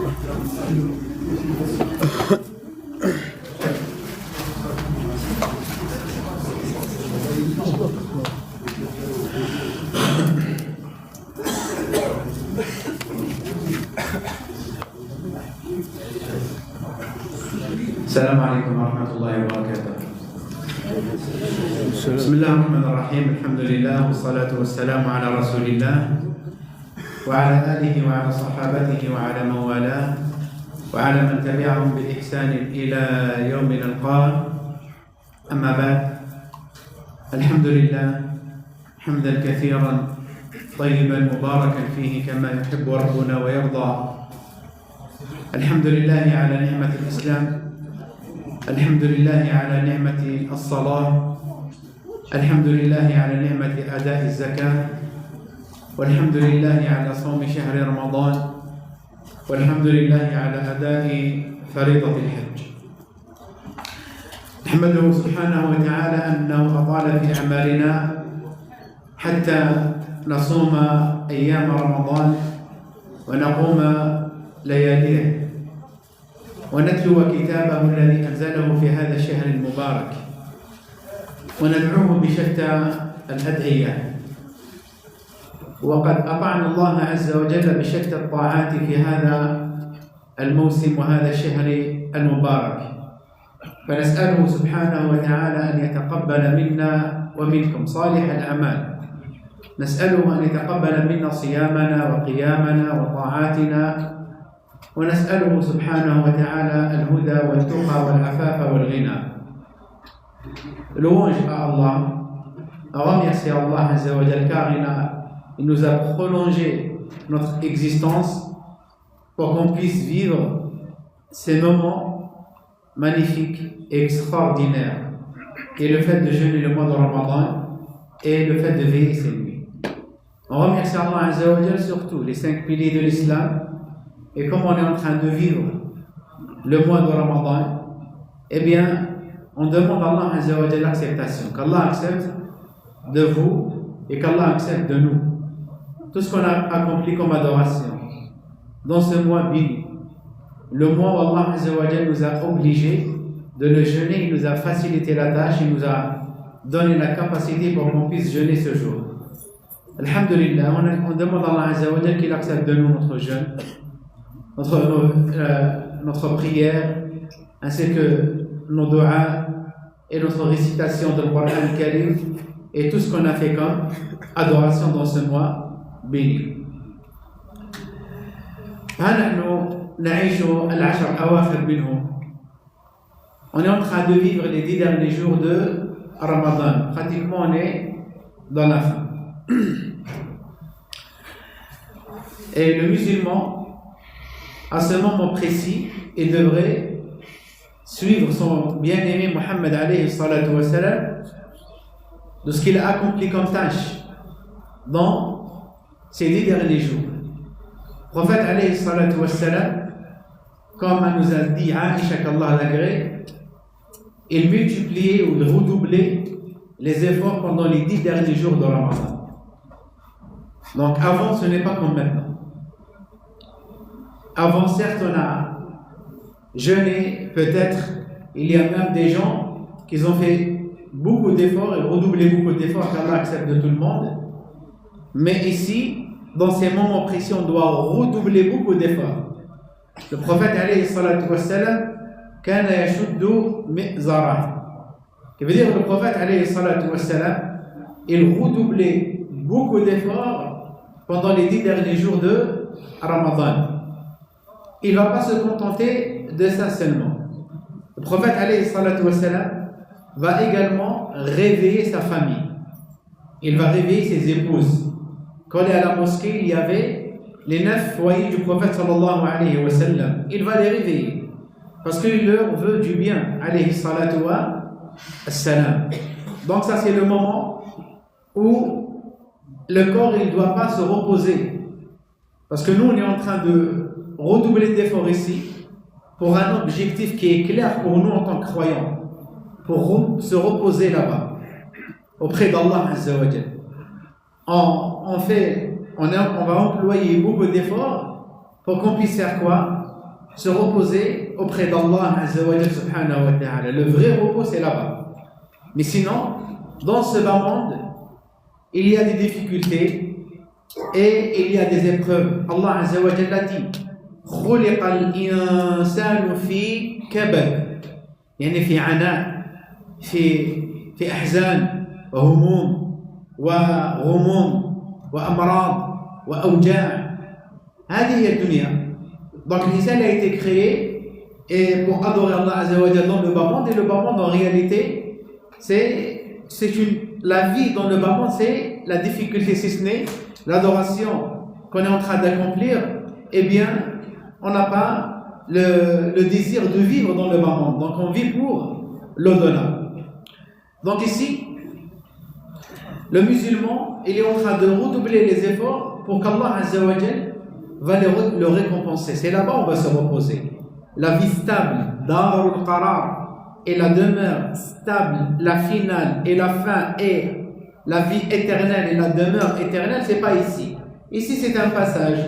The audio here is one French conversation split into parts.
السلام عليكم ورحمة الله وبركاته. بسم الله الرحمن الرحيم. الحمد لله والصلاة والسلام على رسول الله وعلى آله وعلى صحابته وعلى من والاه وعلى من تبعهم بإحسان إلى يوم نلقاه. أما بعد، الحمد لله حمدا كثيرا طيبا مباركا فيه كما يحب ربنا ويرضى. الحمد لله على نعمة الإسلام، الحمد لله على نعمة الصلاة، الحمد لله على نعمة أداء الزكاة، والحمد لله على صوم شهر رمضان، والحمد لله على أداء فريضة الحج. نحمده سبحانه وتعالى أنه أطال في أعمالنا حتى نصوم أيام رمضان ونقوم لياليه ونتلو كتابه الذي أنزله في هذا الشهر المبارك، وندعوه بشتى الأدعية. وقد أطعنا الله عز وجل بشتى الطاعات في هذا الموسم وهذا الشهر المبارك، فنسأله سبحانه وتعالى أن يتقبل منا ومنكم صالح الأعمال. نسأله أن يتقبل منا صيامنا وقيامنا وطاعاتنا، ونسأله سبحانه وتعالى الهدى والتقى والعفاف والغنى. Louange à Allah, remercier Allah Azza wa Jal, car il nous a prolongé notre existence pour qu'on puisse vivre ces moments magnifiques et extraordinaires, et le fait de jeûner le mois de Ramadan et le fait de veiller ces nuits. On remercie Allah Azza wa Jal surtout les 5 piliers de l'islam. Et comme on est en train de vivre le mois de Ramadan, eh bien, on demande à Allah Azza wa Jal l'acceptation, qu'Allah accepte de vous et qu'Allah accepte de nous tout ce qu'on a accompli comme adoration dans ce mois béni, le mois où Allah Azza wa Jal nous a obligés de le jeûner. Il nous a facilité la tâche, il nous a donné la capacité pour qu'on puisse jeûner ce jour. Alhamdulillah, on demande à Allah Azza wa Jal qu'il accepte de nous notre jeûne, notre prière, ainsi que nos du'as et notre récitation de Coran al-Karim et tout ce qu'on a fait comme adoration dans ce mois béni. On est en train de vivre les 10 derniers jours de Ramadan. Pratiquement, on est dans la fin. Et le musulman, à ce moment précis, il devrait suivre son bien-aimé Mohammed alayhi salatu wa salam de ce qu'il a accompli comme tâche dans ces 10 derniers jours. Le prophète alayhi salatu wa salam, comme nous a dit Aïcha qu'Allah l'agrée, il multipliait ou il redoublait les efforts pendant les 10 derniers jours de Ramadan. Donc avant, ce n'est pas comme maintenant. Avant, certes, on a jeûné, peut-être, il y a même des gens qui ont fait beaucoup d'efforts et redoublé beaucoup d'efforts, car Allah accepte de tout le monde. Mais ici, dans ces moments précis, on doit redoubler beaucoup d'efforts. Le prophète, alayhi salatu wassalam, kana yashuddu mi'zara. Ce qui veut dire que le prophète, alayhi salatu wassalam, il redoublait beaucoup d'efforts pendant les 10 derniers jours de Ramadan. Il ne va pas se contenter de ça seulement. Le prophète alayhi salatu wassalam va également réveiller sa famille. Il va réveiller ses épouses. Quand il est à la mosquée, il y avait les 9 foyers du prophète sallallahu alayhi wa sallam. Il va les réveiller parce qu'il leur veut du bien, alayhi salatu wassalam. Donc ça, c'est le moment où le corps il ne doit pas se reposer, parce que nous on est en train de redoubler d'efforts ici pour un objectif qui est clair pour nous en tant que croyants, pour se reposer là-bas auprès d'Allah Azza wa Jal. On va employer beaucoup d'efforts pour qu'on puisse faire quoi? se reposer auprès d'Allah Azza wa Jalla subhanahu wa ta'ala. Le vrai repos, c'est là-bas. Mais sinon, dans ce bas monde, il y a des difficultés et il y a des épreuves. Allah Azza wa Jalla dit خُلِقَ الْإِنسَانُ فِي كَبَدٍ يعني في عناء في أحزان وهموم وغموم وأمراض وأوجاع. هذه هي الدنيا. Donc l'insan a été créé et pour adorer Allah Azza wa Jalla dans le bas monde, et le bas monde en réalité la vie dans le bas monde, c'est la difficulté, si ce n'est l'adoration qu'on est en train d'accomplir, eh bien on n'a pas le désir de vivre dans le bas monde, donc on vit pour l'au-delà. Donc ici le musulman, il est en train de redoubler les efforts pour qu'Allah Azza wa Jalla va le récompenser. C'est là-bas où on va se reposer. La vie stable, Darul Qarar, et la demeure stable, la finale et la fin et la vie éternelle et la demeure éternelle, c'est pas ici. Ici c'est un passage.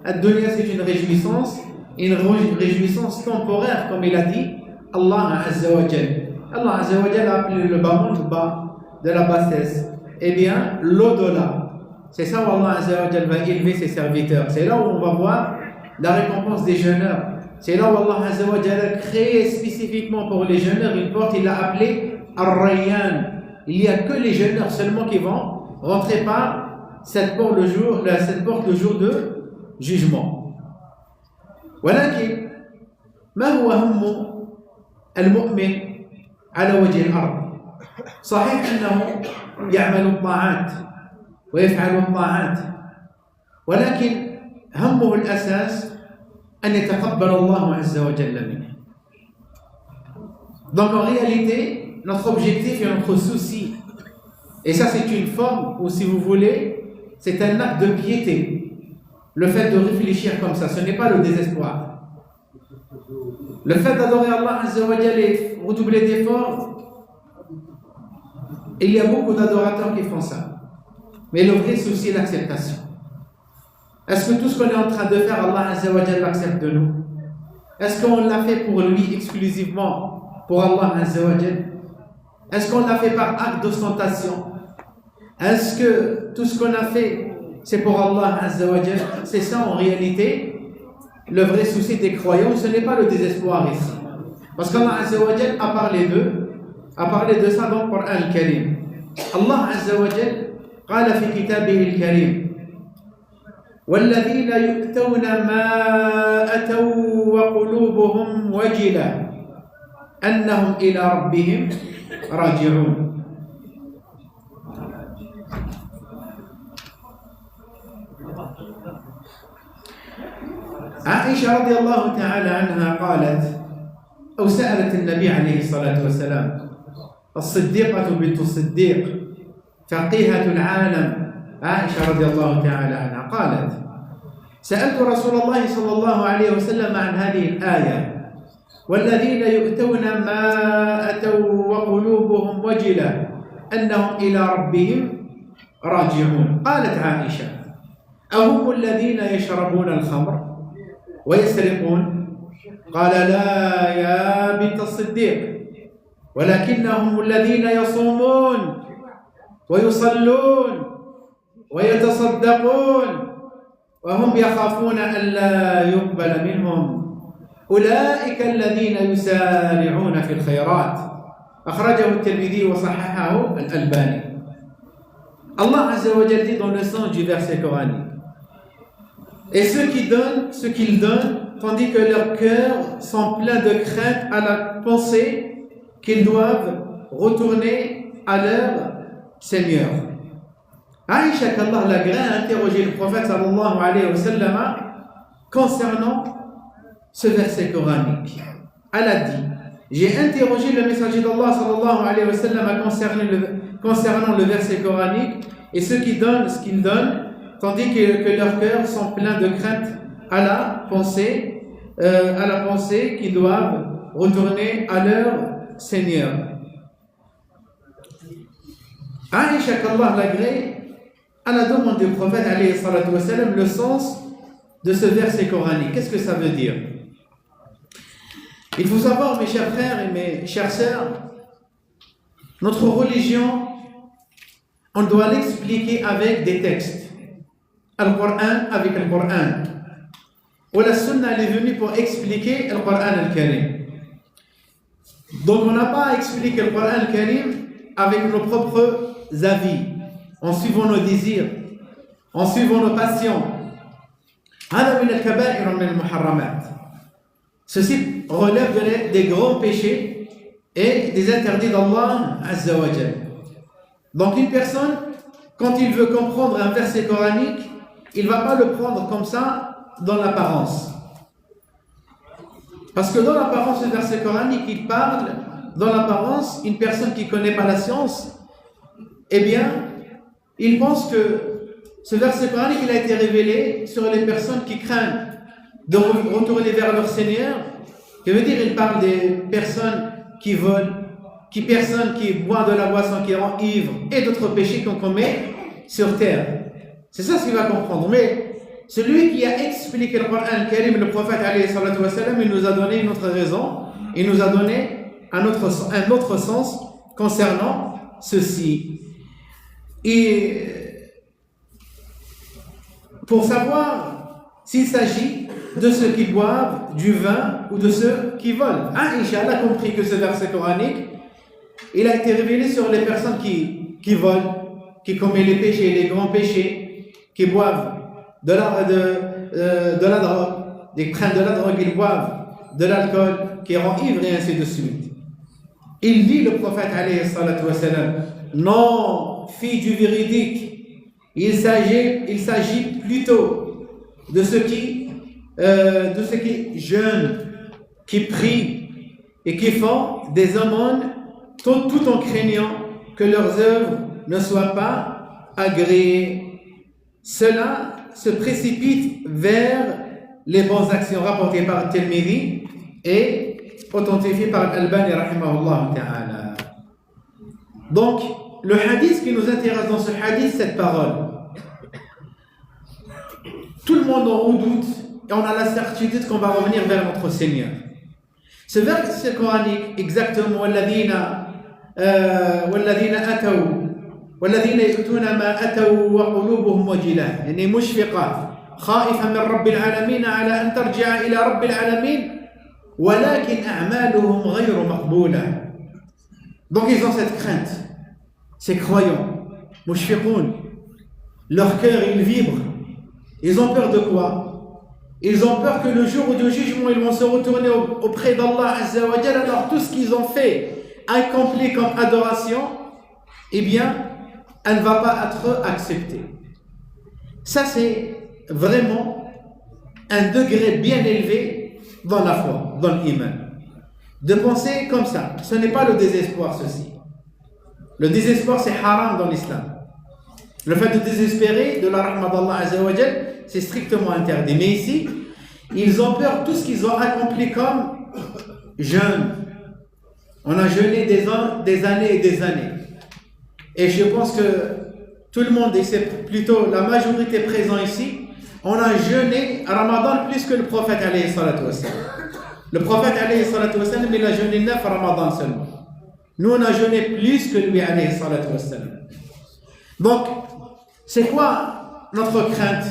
Ad-dunya c'est une réjouissance réjouissance temporaire, comme il a dit Allah Azza wa Jalla. Allah Azza wa Jalla a appelé le bas monde bas de la bassesse. Eh bien, l'au-delà. C'est ça où Allah Azza wa Jalla va élever ses serviteurs. C'est là où on va voir la récompense des jeûneurs. C'est là où Allah Azza wa Jalla a créé spécifiquement pour les jeûneurs une porte, il l'a appelée Ar-Rayyan. Il n'y a que les jeûneurs seulement qui vont rentrer par cette porte le jour de jugement. ولكن ما هو هم المؤمن على وجه الأرض؟ صحيح أنه يعمل الطاعات ويفعل الطاعات، ولكن همه الأساس أن يتقبل الله عز وجل منه. Donc en réalité, notre objectif et notre souci, et ça c'est une forme, ou si vous voulez, c'est un acte de piété. Le fait de réfléchir comme ça, ce n'est pas le désespoir. Le fait d'adorer Allah Azza wa Jalla et redoubler d'efforts, il y a beaucoup d'adorateurs qui font ça. Mais le vrai souci est l'acceptation. Est-ce que tout ce qu'on est en train de faire, Allah Azza wa Jalla accepte de nous? Est-ce qu'on l'a fait pour lui exclusivement, pour Allah Azza wa Jalla? Est-ce qu'on l'a fait par acte d'ostentation? Est-ce que tout ce qu'on a fait, c'est pour Allah Azza wa Jalla? C'est ça en réalité le vrai souci des croyants. Ce n'est pas le désespoir ici, parce qu'Allah Azza wa Jalla a parlé de ça dans le Coran al-Karim. Allah Azza wa Jalla قال في كتابه الكريم والذين يؤتون ما أتوا وقلوبهم وجلة أنهم إلى ربهم راجعون. عائشة رضي الله تعالى عنها قالت أو سألت النبي عليه الصلاة والسلام الصديقة بنت الصديق فقيهة العالم عائشة رضي الله تعالى عنها قالت سألت رسول الله صلى الله عليه وسلم عن هذه الآية والذين يؤتون ما أتوا وقلوبهم وجلة أنهم إلى ربهم راجعون. قالت عائشة أهم الذين يشربون الخمر ويسرقون؟ قال لا يا بنت الصديق ولكنهم الذين يصومون ويصلون ويتصدقون وهم يخافون ألا يقبل منهم أولئك الذين يسارعون في الخيرات. أخرجه الترمذي وصححه الألباني. Allah Azza wa Jalla dit dans le sens du verset coranique: et ceux qu'ils donnent, tandis que leurs cœurs sont pleins de crainte à la pensée qu'ils doivent retourner à leur Seigneur. Aïcha, qu'Allah l'agrée, a interrogé le prophète sallallahu alayhi wa sallam concernant ce verset coranique. Elle a dit: j'ai interrogé le messager d'Allah sallallahu alayhi wa sallam concernant le verset coranique et ceux qui donnent ce qu'ils donnent, tandis que leurs cœurs sont pleins de crainte à la pensée qu'ils doivent retourner à leur Seigneur. Aïcha, qu'Allah l'agrée, elle a demandé au prophète alayhi salatu wa sallam le sens de ce verset coranique. Qu'est-ce que ça veut dire? Il faut savoir, mes chers frères et mes chères sœurs, notre religion, on doit l'expliquer avec des textes. Al-Qur'an avec le Qur'an. Ou la Sunna est venue pour expliquer le Qur'an al-Karim. Donc on n'a pas à expliquer le Qur'an al-Karim avec nos propres avis, en suivant nos désirs, en suivant nos passions. Ceci relève des grands péchés et des interdits d'Allah Azza wa Jal. Donc une personne, quand il veut comprendre un verset coranique, il ne va pas le prendre comme ça dans l'apparence. Parce que dans l'apparence, le verset coranique, il parle, dans l'apparence, une personne qui ne connaît pas la science, eh bien, il pense que ce verset coranique, il a été révélé sur les personnes qui craignent de retourner vers leur Seigneur. Ça veut dire, il parle des personnes qui volent, qui boivent de la boisson qui rend ivre, et d'autres péchés qu'on commet sur terre. C'est ça ce qu'il va comprendre. Mais celui qui a expliqué le Coran al-Karim, le prophète alayhi salatu wa salam, il nous a donné une autre raison, il nous a donné un autre sens concernant ceci. Et pour savoir s'il s'agit de ceux qui boivent du vin ou de ceux qui volent. Aïcha a compris que ce verset coranique, il a été révélé sur les personnes qui volent, qui commettent les péchés, les grands péchés, qui boivent de la drogue, ils prennent de la drogue, ils boivent de l'alcool, qui rend ivre et ainsi de suite. Il dit, le prophète alayhi salatu wa salam, non, fille du véridique, il s'agit plutôt de ceux qui jeûnent, qui prient et qui font des aumônes tout en craignant que leurs œuvres ne soient pas agréées. Cela se précipite vers les bonnes actions rapportées par Tirmidhi et authentifiées par Al-Albani rahimahullah ta'ala. Donc, le hadith qui nous intéresse dans ce hadith, cette parole. Tout le monde en redoute et on a la certitude qu'on va revenir vers notre Seigneur. Ce verset coranique, exactement, والذين أتوا والذين يؤتون ما أتوا وقلوبهم وجلة يعني مشفقة خائفة من رب العالمين على أن ترجع إلى رب العالمين ولكن أعمالهم غير مقبولة. Donc ils ont cette crainte, ces croyants, mushfiqoun, leur cœur il vibre. Ils ont peur de quoi? Ils ont peur que le jour du jugement ils vont se retourner auprès d'Allah Azza wa Jalla, alors tout ce qu'ils ont fait, accompli comme adoration, eh bien elle ne va pas être acceptée. Ça, c'est vraiment un degré bien élevé dans la foi, dans l'iman. De penser comme ça. Ce n'est pas le désespoir, ceci. Le désespoir, c'est haram dans l'islam. Le fait de désespérer de la rahma d'Allah Azza wa Jal, c'est strictement interdit. Mais ici, ils ont peur de tout ce qu'ils ont accompli comme jeûne. On a jeûné des années et des années. Et je pense que tout le monde, et c'est plutôt la majorité présente ici, on a jeûné Ramadan plus que le prophète alayhi salatu wa sallam. Le prophète alayhi salatu wa sallam, il a jeûné 9 Ramadan seulement. Nous, on a jeûné plus que lui alayhi salatu wa sallam. Donc, c'est quoi notre crainte?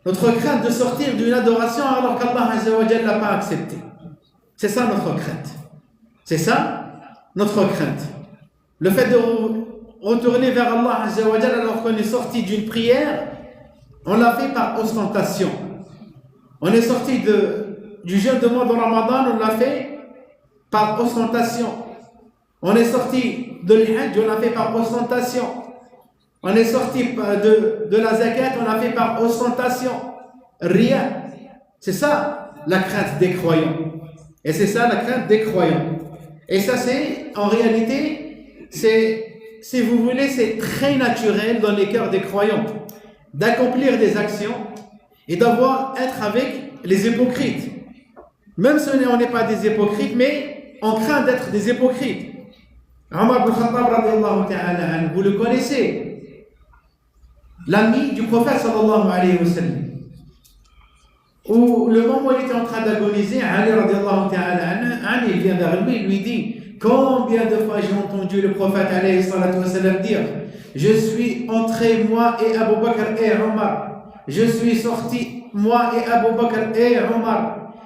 Notre crainte de sortir d'une adoration alors qu'Allah Azza wa Jalla n'a pas accepté. C'est ça notre crainte. C'est ça notre crainte. Le fait de retourner vers Allah Azza wa Jalla alors qu'on est sorti d'une prière, on l'a fait par ostentation. On est sorti du jeûne de mois de Ramadan, on l'a fait par ostentation. On est sorti de l'Hajj, on l'a fait par ostentation. On est sorti de la zakat, on l'a fait par ostentation. Rien. C'est ça la crainte des croyants. Et c'est ça la crainte des croyants. Et ça, c'est, en réalité, si vous voulez, c'est très naturel dans les cœurs des croyants d'accomplir des actions et être avec les hypocrites. Même si on n'est pas des hypocrites, mais on craint d'être des hypocrites. Omar ibn Khattab, radiyallahu ta'ala, vous le connaissez, l'ami du prophète sallallahu alayhi wa sallam. Où le moment où il était en train d'agoniser, Ali radiyallahu ta'ala, vers lui, il lui dit: combien de fois j'ai entendu le prophète alayhi salatu wa salam dire: je suis entré moi et Abu Bakr et Omar, je suis sorti moi et Abu Bakr et Omar,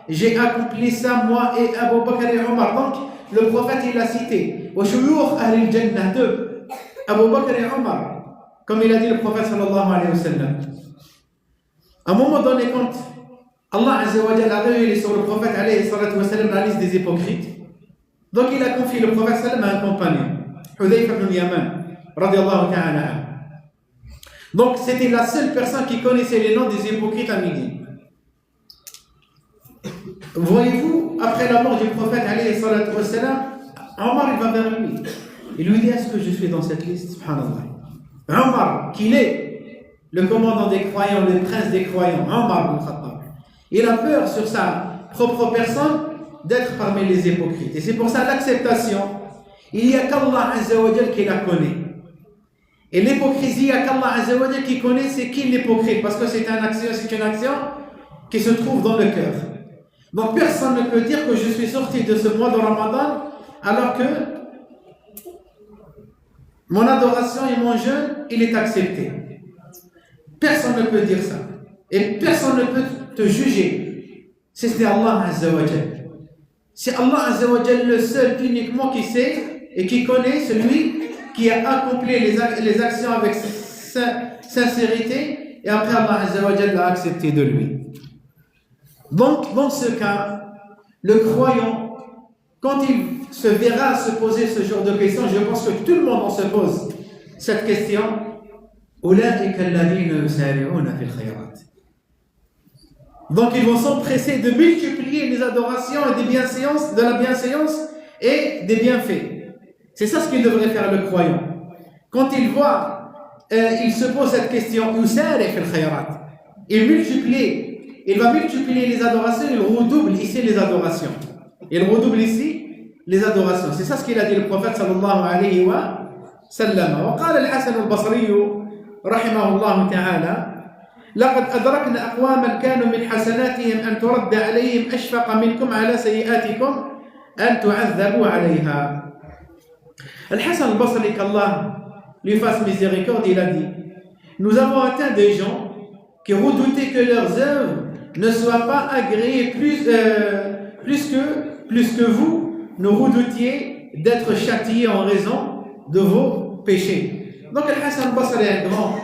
j'ai accompli ça moi et Abu Bakr et Omar. Donc le prophète il a cité wa shuyukh ahli al-jannah de Abu Bakr et Omar, comme il a dit le prophète sallallahu alayhi wa sallam. À un moment donné, quand Allah Azza wa Jalla a révélé sur le prophète alayhi salatu wa sallam la liste des hypocrites, donc il a confié le prophète sallam à un compagnon, Hudayfa ibn Yaman radiyallahu ta'ala anhu. Donc c'était la seule personne qui connaissait les noms des hypocrites à Médine. Voyez-vous, après la mort du prophète alayhi salatu wa sallam, Omar il va vers lui. Il lui dit: est-ce que je suis dans cette liste? Subhanallah. Omar, qu'il est le commandant des croyants, le prince des croyants, Omar ibn Khattab, il a peur sur sa propre personne d'être parmi les hypocrites. Et c'est pour ça l'acceptation, il n'y a qu'Allah Azza wa Jal qui la connaît. Et l'hypocrisie, il n'y a qu'Allah Azza wa Jal qui connaît c'est qui l'hypocrite, parce que c'est une action qui se trouve dans le cœur. Donc personne ne peut dire que je suis sorti de ce mois de Ramadan alors que mon adoration et mon jeûne, il est accepté. Personne ne peut dire ça. Et personne ne peut te juger. C'est Allah Azza wa Jal. C'est Allah Azza wa Jal le seul uniquement qui sait et qui connaît celui qui a accompli les actions avec sincérité et après Allah Azza wa Jal l'a accepté de lui. Donc, dans ce cas, le croyant, quand il se verra se poser ce genre de questions, je pense que tout le monde en se pose cette question. Donc ils vont s'empresser de multiplier les adorations et des bienséances, de la bienséance et des bienfaits. C'est ça ce qu'il devrait faire le croyant. Quand il voit, il se pose cette question, il va multiplier les adorations, il redouble ici les adorations. Il redouble ici les adorations. C'est ça ce qu'il a dit le prophète sallallahu alayhi wa sallam. وقال الحسن البصري رحمه الله تعالى: لقد أدركنا أقواما كانوا من حسناتهم أن ترد عليهم أشفق منكم على سيئاتكم أن تعذبوا عليها. Al-Hassan al-Basri, qu'Allah lui fasse miséricorde, il a dit: nous avons atteint des gens qui redoutaient que leurs œuvres ne soient pas agréées plus que vous ne redoutiez d'être châtiés en raison de vos péchés. Donc Al-Hassan al-Basri est un grand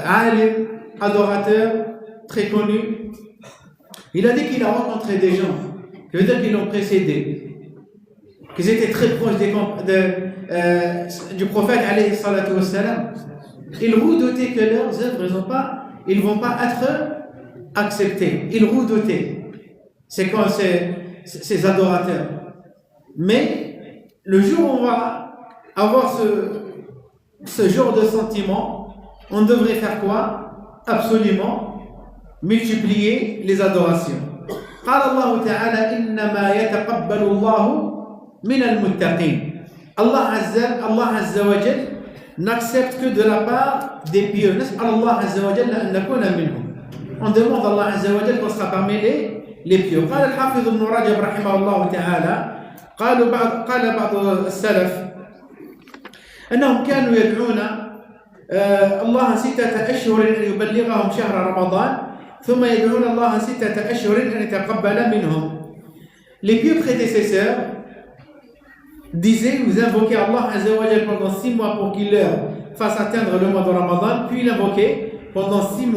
alim, adorateur, très connu. Il a dit qu'il a rencontré des gens, qui veut dire qu'ils l'ont précédé, qu'ils étaient très proches du prophète alayhi salatu wa salam. Ils redoutaient que leurs œuvres ils vont pas être acceptées. Ils redoutaient. C'est comme ces adorateurs. Mais le jour où on va avoir ce genre de sentiment, on devrait faire quoi? Absolument multiplier les adorations. قال الله تعالى إنما يتقبل الله من المتقين. Allah Azza wa Jal n'accepte que de la part des pieux. نسأل الله عز وجل أن نكون منهم. On demande à Allah Azza wa Jal qu'on sera parmi les pieux. قال الحافظ ابن رجب رحمه الله تعالى قال بعض السلف أنهم كانوا يدعون الله 6 أشهر أن يبلغهم شهر رمضان ثم يدعون الله 6 أشهر أن يتقبل منهم. Les pieux prédécesseurs disaient: vous invoquez Allah Azza wa Jal pendant 6 mois pour qu'il leur fasse atteindre le mois de Ramadan, puis l'invoquer pendant 6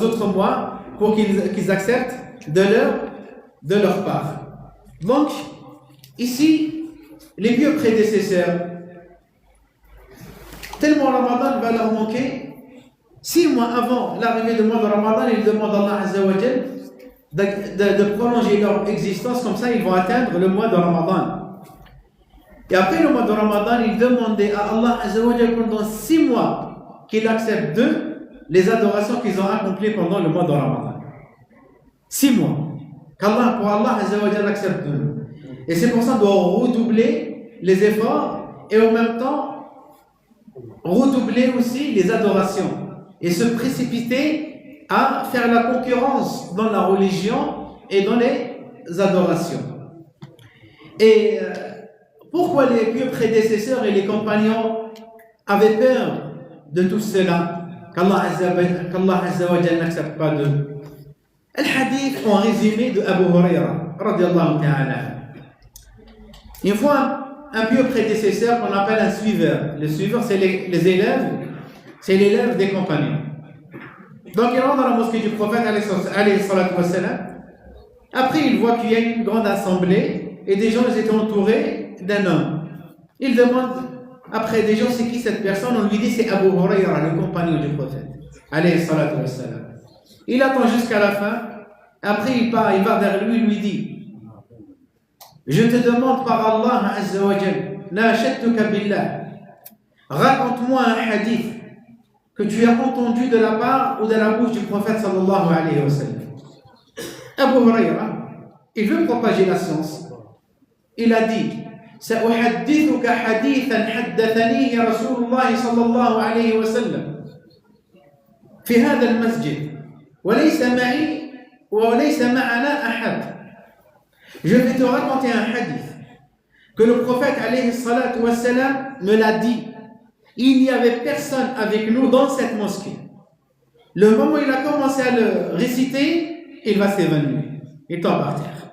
autres mois pour qu'ils acceptent de leur part. Donc, ici, les pieux prédécesseurs, tellement Ramadan va leur manquer, 6 mois avant l'arrivée du mois de Ramadan, ils demandent à Allah Azza wa Jal de prolonger leur existence, comme ça ils vont atteindre le mois de Ramadan. Et après le mois de Ramadan, ils demandaient à Allah Azza wa Jal pendant 6 mois qu'il accepte d'eux les adorations qu'ils ont accomplies pendant le mois de Ramadan. 6 mois. Pour Allah Azza wa Jal accepte d'eux. Et c'est pour ça qu'on doit redoubler les efforts et en même temps redoubler aussi les adorations et se précipiter à faire la concurrence dans la religion et dans les adorations. Et pourquoi les pieux prédécesseurs et les compagnons avaient peur de tout cela, qu'Allah Azza wa Jalla n'accepte pas d'eux? Le hadith en résumé de Abu Huraira, radiallahu ta'ala. Une fois, un pieux prédécesseur qu'on appelle un suiveur. Le suiveur, c'est les élèves, c'est l'élève des compagnons. Donc il rentre dans la mosquée du prophète, alayhi salatu wa salam. Après, il voit qu'il y a une grande assemblée et des gens étaient entourés d'un homme. Il demande après des gens, c'est qui cette personne? On lui dit c'est Abu Huraira, le compagnon du prophète, alayhi salatu wa salam. Il attend jusqu'à la fin. Après, il va vers lui, il lui dit: je te demande par Allah Azza wa Jal, nashadtuka billah, raconte-moi un hadith que tu as entendu de la part ou de la bouche du prophète sallallahu alayhi wa sallam. Abu Huraira, il veut propager la science. Il a dit: سأحدثك حديثا حدثنيه رسول الله صلى الله عليه وسلم في هذا المسجد وليس معي وليس معنا أحد. Je vais te raconter un hadith que le prophète alayhi salatu wa salam me l'a dit. Il n'y avait personne avec nous dans cette mosquée. Le moment où il a commencé à le réciter, il va s'évanouir. Il tombe par terre.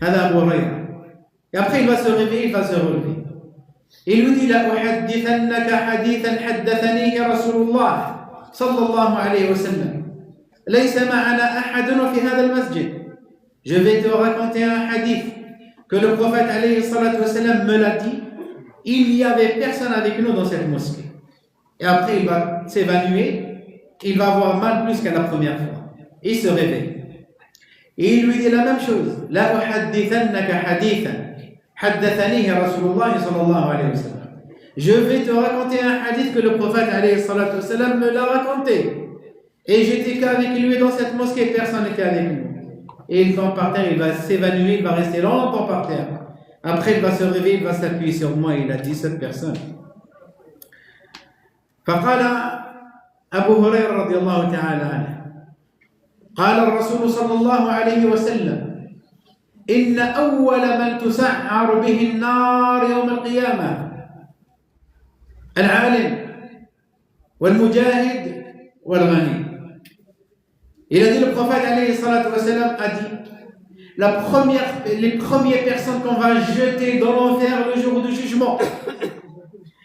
هذا أبو هريرة. Et après, il va se réveiller, il va se relever. Il lui dit: لأحدثنك حديثا حدثنيه رسول الله صلى الله عليه وسلم ليس معنا أحد في هذا المسجد. Je vais te raconter un hadith que le prophète alayhi salatu wa salam me l'a dit. Il n'y avait personne avec nous dans cette mosquée. Et après, il va s'évanouir. Il va avoir mal plus qu'à la première fois. Il se réveille. Et il lui dit la même chose. لا أحدثنك حديثا حدثنيه رسول الله صلى الله عليه وسلم. Je vais te raconter un hadith que le prophète alayhi salatu wa salam me l'a raconté. Et j'étais qu'avec lui dans cette mosquée, personne n'était avec nous. Et il tombe par terre, il va s'évanouir, il va rester longtemps par terre. Après, il va se réveiller, il va s'appuyer sur moi. Il a dit cette personne. فقال أبو هريرة رضي الله تعالى عنه قال الرسول صلى الله عليه وسلم إن أول من تسعر به النار يوم القيامة العالم والمجاهد والغني. Il a dit, le prophète alayhi salatu wa salam a dit: les premières personnes qu'on va jeter dans l'enfer le jour du jugement,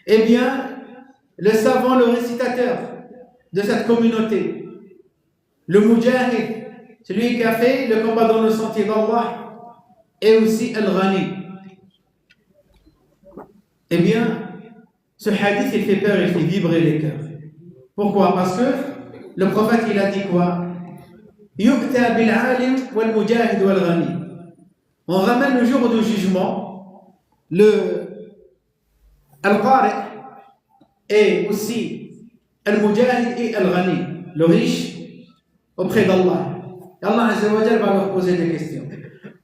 eh bien, le savant, le récitateur de cette communauté, le mujahid, celui qui a fait le combat dans le sentier d'Allah, et aussi al-ghani. Eh bien, ce hadith, il fait peur, il fait vibrer les cœurs. Pourquoi? Parce que le prophète, il a dit quoi? يُؤْتَى بِالْعَالِمِ وَالْمُجَاهِدِ وَالْغَنِي. On ramène le jour du jugement le al-qari et aussi al-mujahid et al-ghani, le riche auprès d'Allah. Allah Azza wa Jalla va leur poser des questions.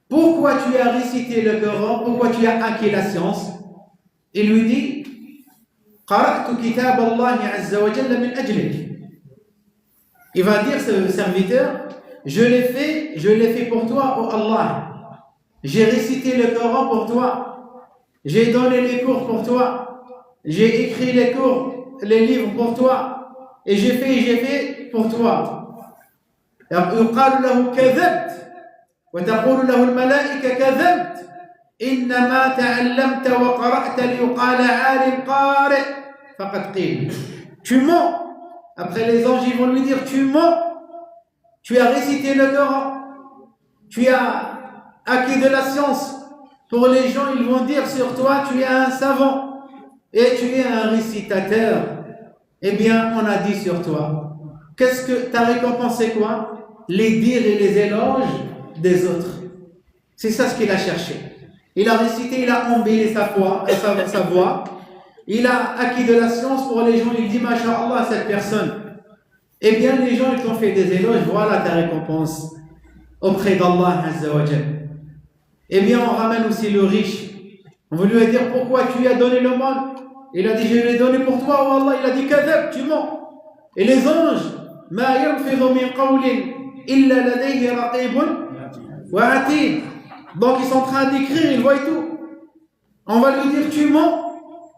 Pourquoi tu as récité le Coran? Pourquoi tu as acquis la science? Il lui dit: قرأت كتاب الله عز وجل من أجلك. Il va dire, ce serviteur: je l'ai fait pour toi, oh Allah. J'ai récité le Coran pour toi. J'ai donné les cours pour toi. J'ai écrit les livres pour toi. Et j'ai fait pour toi. يقال له كذبت وتقول له الملائكة كذبت إنما تعلمت وقرأت ليقال عالم قارئ فقد قيل. Tu mens. Après, les anges, ils vont lui dire: tu mens. Tu as récité le Coran. Tu as acquis de la science. Pour les gens, ils vont dire sur toi: tu es un savant. Et tu es un récitateur. Eh bien, on a dit sur toi. Qu'est-ce que ta récompense, c'est quoi? Les dires et les éloges des autres. C'est ça ce qu'il a cherché. Il a récité, il a embelli sa voix. Il a acquis de la science. Pour les gens, il dit: Masha'Allah, cette personne. Eh bien, les gens, ils t'ont fait des éloges. Voilà ta récompense auprès d'Allah Azza wa Jalla. Eh bien, on ramène aussi le riche. On veut lui dire: pourquoi tu lui as donné le monde? Il a dit: je l'ai donné pour toi, oh Allah. Il a dit: kadhab, tu mens. Et les anges: ma yalfidhu min qawlin illa ladayhi raqibun Wa'atid. Donc ils sont en train d'écrire, ils voient tout. On va lui dire tu mens.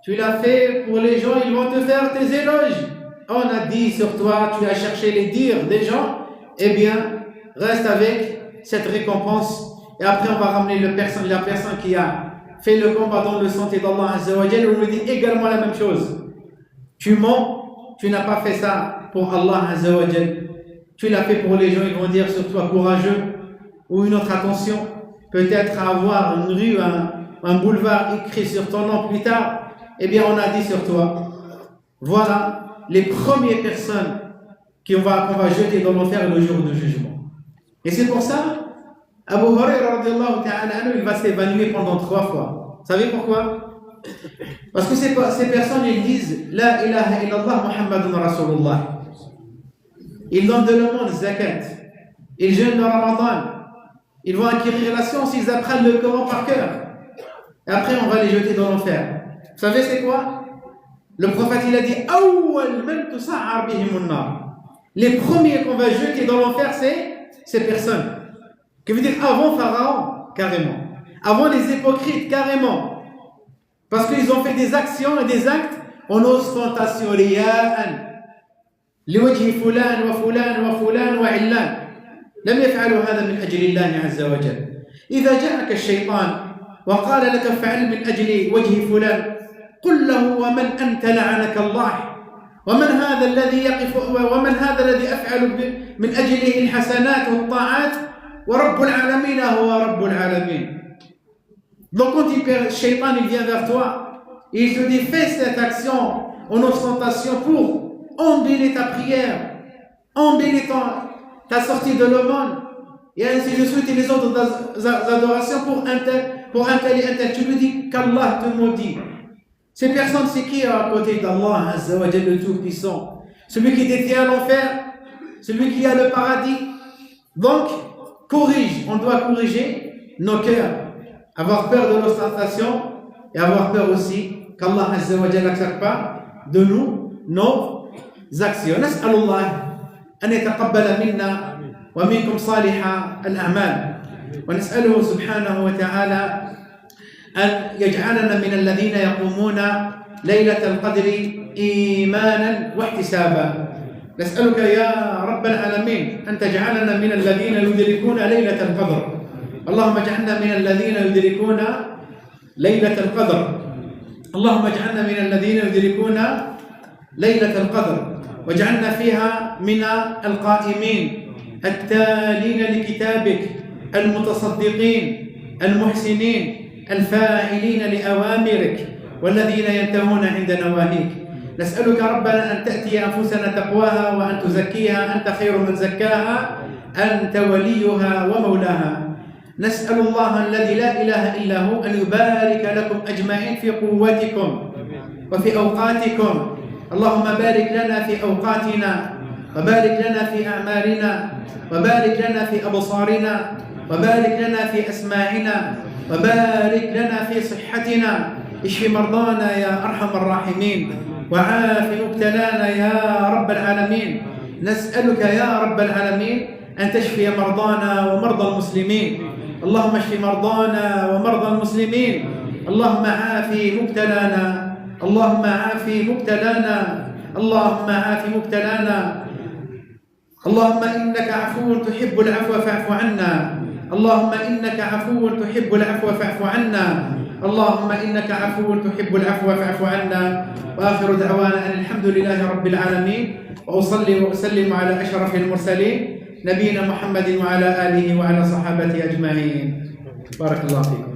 Tu l'as fait pour les gens, ils vont te faire tes éloges. On a dit sur toi, tu as cherché les dires des gens. Eh bien, reste avec cette récompense. Et après, on va ramener la personne qui a fait le combat dans le sentier d'Allah Azza wa Jal. On lui dit également la même chose. Tu mens, tu n'as pas fait ça pour Allah Azza wa Jal. Tu l'as fait pour les gens, ils vont dire sur toi courageux. Ou une autre attention, peut-être avoir une rue, un boulevard écrit sur ton nom plus tard. Eh bien, on a dit sur toi. Voilà les premières personnes qu'on va jeter dans l'enfer le jour du jugement. Et c'est pour ça, Abu Huraira radiyallahu ta'ala anhu, il va s'évanouir pendant 3 fois. Vous savez pourquoi? Parce que ces personnes, ils disent La ilaha illallah Muhammadun Rasulullah. Ils donnent de l'aumône, zakat. Ils jeûnent le Ramadan. Ils vont acquérir la science, ils apprennent le Coran par cœur. Et après, on va les jeter dans l'enfer. Vous savez c'est quoi? Le prophète il a dit les premiers qu'on va jeter dans l'enfer, c'est ces personnes. Que veut dire avant Pharaon? Carrément. Avant les hypocrites? Carrément. Parce qu'ils ont fait des actions et des actes en ostentation. لوجه فلان وفلان وفلان وعلان لم يفعلوا هذا من أجل الله عز وجل. إذا جاءك الشيطان وقال لك فعل من أجل وجه فلان قل له ومن أنت لعنك الله ومن هذا الذي يقف ومن هذا الذي أفعل من أجله الحسنات والطاعات ورب العالمين هو رب العالمين. Donc quand le shaitan il vient vers toi, il te dit fais cette action en ostentation pour embellir ta prière, embellir ta sortie de l'aumône et ainsi de suite et les autres adorations pour un tel et un tel. Tu lui dis qu'Allah te maudit. Ces personnes, c'est qui à côté d'Allah Azza wa Jalla, le Tout-Puissant? Celui qui détient l'enfer, celui qui a le paradis. Donc, on doit corriger nos cœurs, avoir peur de l'ostentation et avoir peur aussi qu'Allah Azza wa Jalla n'accepte pas de nous nos actions. نسأل الله أن يتقبل منا ومنكم صالح الأعمال ونسأله سبحانه وتعالى أن يجعلنا من الذين يقومون ليلة القدر إيمانا واحتسابا. نسألك يا رب العالمين أن تجعلنا من الذين يدركون ليلة القدر. اللهم اجعلنا من الذين يدركون ليلة القدر. اللهم اجعلنا من الذين يدركون ليلة القدر واجعلنا فيها من القائمين التالين لكتابك المتصدقين المحسنين الفاعلين لأوامرك والذين ينتهون عند نواهيك. نسألك ربنا أن تأتي أنفسنا تقواها وأن تزكيها أنت خير من زكاها أنت وليها ومولاها. نسأل الله الذي لا إله إلا هو أن يبارك لكم أجمعين في قوتكم وفي أوقاتكم. اللهم بارك لنا في أوقاتنا وبارك لنا في أعمالنا وبارك لنا في أبصارنا وبارك لنا في أسماعنا وبارك لنا في صحتنا. اشف مرضانا يا أرحم الراحمين وعاف مبتلانا يا رب العالمين. نسألك يا رب العالمين أن تشفي مرضانا ومرضى المسلمين. اللهم اشف مرضانا ومرضى المسلمين. اللهم عافي مبتلانا اللهم عافي مبتلانا اللهم عافي مبتلانا. اللهم إنك عفو تحب العفو فاعف عنا. اللهم إنك عفو تحب العفو فاعف عنا. اللهم إنك عفو تحب العفو فاعف عنا. وآخر دعوانا أن الحمد لله رب العالمين وأصلي وأسلم على أشرف المرسلين نبينا محمد وعلى آله وعلى صحابته أجمعين. بارك الله فيكم.